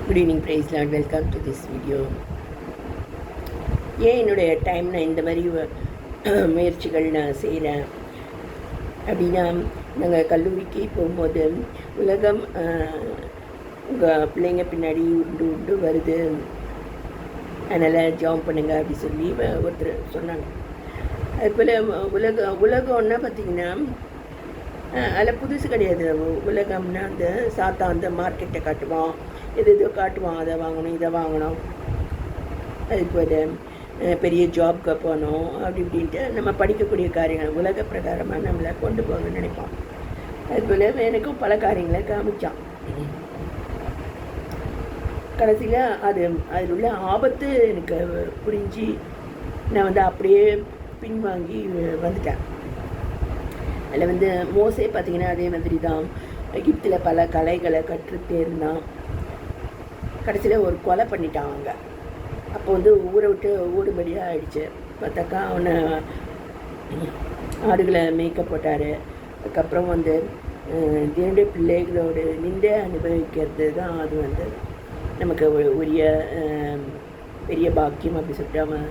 Good evening, praise lord. Welcome to this video. ஏன் என்னுடைய time நான் இந்த மாதிரி முயற்சிகள் நான் செய்கிறேன் அப்படின்னா, நாங்கள் கல்லூரிக்கு போகும்போது உலகம் உங்கள் பிள்ளைங்க பின்னாடி உண்டு வருது, அதனால் ஜாம் பண்ணுங்க அப்படி சொல்லி ஒருத்தர் சொன்னாங்க. அதுபோல் உலகம்னா பார்த்திங்கன்னா அதில் புதுசு கிடையாது. உலகம்னா அந்த சாத்தா அந்த மார்க்கெட்டை காட்டுவான், எதோ காட்டுவான், அதை வாங்கணும் இதை வாங்கணும், அதுபோல் பெரிய ஜாப்க்கு போகணும் அப்படி இப்படின்ட்டு நம்ம படிக்கக்கூடிய காரியங்கள் உலக பிரகாரமாக நம்மளை கொண்டு போகணும்னு நினைப்போம். அதுபோல் எனக்கும் பல காரியங்களை காமிச்சான். கடைசியில் அதில் உள்ள ஆபத்து எனக்கு புரிஞ்சு நான் அப்படியே பின்வாங்கி வந்துட்டேன். அதில் மோசே பார்த்திங்கன்னா அதே மாதிரி தான் எகிப்தில் பல கலைகளை கற்றுட்டே இருந்தான். கடைசியில் ஒரு கொலை பண்ணிட்டான் அவங்க. அப்போ ஊரை விட்டு ஓடும்படியாக ஆயிடுச்சு. பார்த்தாக்கா அவனை ஆடுகளை மேய்க்க போட்டார். அதுக்கப்புறம் தேவனுடைய பிள்ளைகளோடு நின்று அனுபவிக்கிறது தான் அது நமக்கு உரிய பெரிய பாக்கியம் அப்படி சொல்லிட்டு அவன்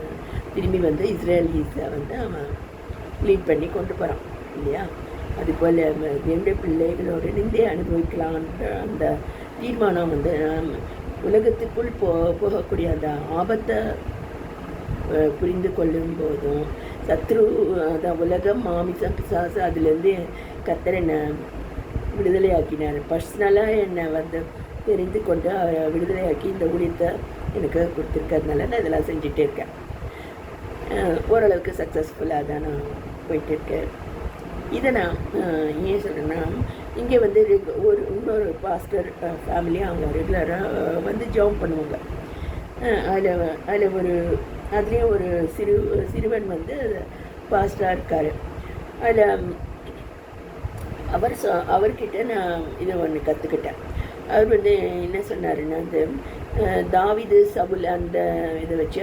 திரும்பி இஸ்ரேலீஸை அவன் லீட் பண்ணி கொண்டு போகிறான் இல்லையா? அதுபோல் தேவனுடைய பிள்ளைகளோடு நின்றே அனுபவிக்கலான்ற அந்த தீர்மானம் உலகத்துக்குள் போகக்கூடிய அந்த ஆபத்தை புரிந்து கொள்ளும் போதும் சத்ரு அதான் உலகம் மாமிசம் பிசாசு அதுலேருந்து கர்த்தர் என்னை விடுதலையாக்கினார். பர்சனலாக என்னை தெரிந்து கொண்டு விடுதலையாக்கி இந்த ஊழியத்தை எனக்கு கொடுத்துருக்கறதுனால நான் இதெல்லாம் செஞ்சுட்டே இருக்கேன். ஓரளவுக்கு சக்ஸஸ்ஃபுல்லாக தான் நான் போயிட்டுருக்கேன். இதை நான் ஏன் சொல்கிறேன்னா, இங்கே இன்னொரு பாஸ்டர் ஃபேமிலியாக அவங்க ரெகுலராக ஜாம் பண்ணுவாங்க. அதுலேயும் ஒரு சிறுவன் பாஸ்டராக இருக்கார். அதில் அவர்கிட்ட நான் இதை ஒன்று கற்றுக்கிட்டேன். அவர் என்ன சொன்னாருன்னா, தாவீது சவுல் அந்த இதை வச்சு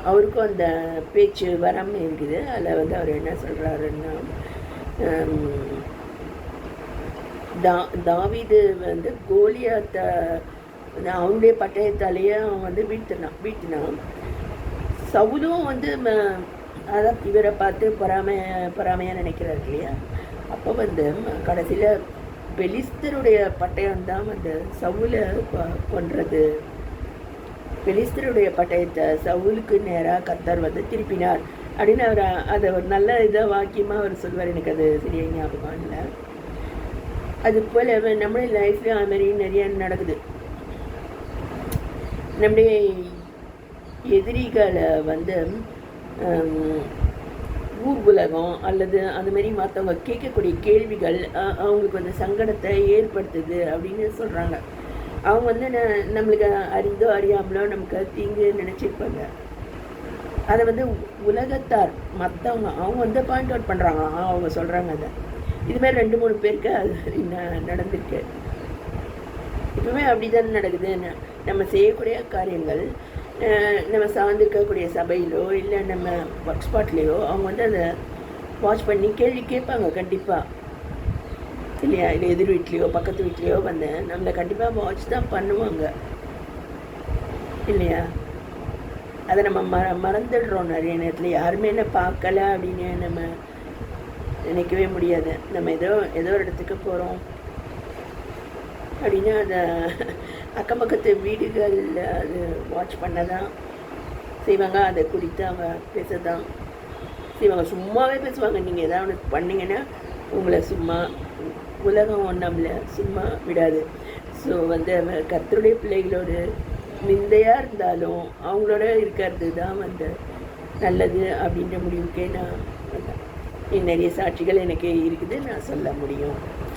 அவருக்கும் அந்த பேச்சு வராமல் இருக்குது. அதில் அவர் என்ன சொல்கிறாருன்னா, தாவீது கோலியாத்தை அவனுடைய பட்டயத்தாலேயே அவன் வீழ்த்தினான். சவுலும் அதான் இவரை பார்த்து பொறாமையாக நினைக்கிறார் இல்லையா? அப்போ கடைசியில் பெலிஸ்தருடைய பட்டயம்தான் சவுலை கொன்றது. பெலிஸ்தருடைய பட்டயத்தை சவுலுக்கு நேராக கர்த்தர் திருப்பினார் அப்படின்னு அவர் அதை ஒரு நல்ல இதாக வாக்கியமாக அவர் சொல்வார். எனக்கு அது சரியாக ஞாபகம் இல்லை. அது போல் நம்மளுடைய லைஃப்லேயும் அது மாதிரி நிறைய நடக்குது. நம்முடைய எதிரிகளை ஊர் உலகம் அல்லது அந்த மாதிரி மற்றவங்க கேட்கக்கூடிய கேள்விகள் அவங்களுக்கு சங்கடத்தை ஏற்படுத்துது அப்படின்னு சொல்கிறாங்க. அவங்க நம்மளுக்கு அறிந்தோ அறியாமலோ நமக்கு தீங்கு நினச்சிருப்பாங்க. அதை உலகத்தார் மற்றவங்க அவங்க பாயிண்ட் அவுட் பண்ணுறாங்க, அவங்க சொல்கிறாங்க. அதை இதுமாதிரி 2-3 பேருக்கு அது நடந்திருக்கு. இப்போவுமே அப்படி தானே நடக்குது. நம்ம செய்யக்கூடிய காரியங்கள் நம்ம சார்ந்திருக்கக்கூடிய சபையிலோ இல்லை நம்ம ஒர்க் ஸ்பாட்லேயோ அவங்க அதை வாட்ச் பண்ணி கேள்வி கேட்பாங்க கண்டிப்பாக இல்லையா? இல்லை எதிர் வீட்லேயோ பக்கத்து வீட்லேயோ நம்மளை கண்டிப்பாக வாட்ச் தான் பண்ணுவாங்க இல்லையா? அதை நம்ம மறந்துடுறோம் நிறைய நேரத்தில். யாருமே என்ன பார்க்கல அப்படின்னு நம்ம நினைக்கவே முடியாது. நம்ம ஏதோ ஒரு இடத்துக்கு போகிறோம் அப்படின்னா அதை அக்கம் பக்கத்து வீடுகளில் அது வாட்ச் பண்ண தான் செய்வாங்க. அதை குறித்து அவங்க பேச தான் செய்வாங்க. சும்மாவே பேசுவாங்க. நீங்கள் எதாவது ஒன்று பண்ணிங்கன்னா உங்களை சும்மா உலகம் நம்மளை சும்மா விடாது. ஸோ கர்த்தருடைய பிள்ளைகளோடு நிந்தையாக இருந்தாலும் அவங்களோட இருக்கிறது தான் நல்லது அப்படின்ற முடிவுக்கே நான் நிறைய சாட்சிகள் எனக்கு இருக்குது, நான் சொல்ல முடியும்.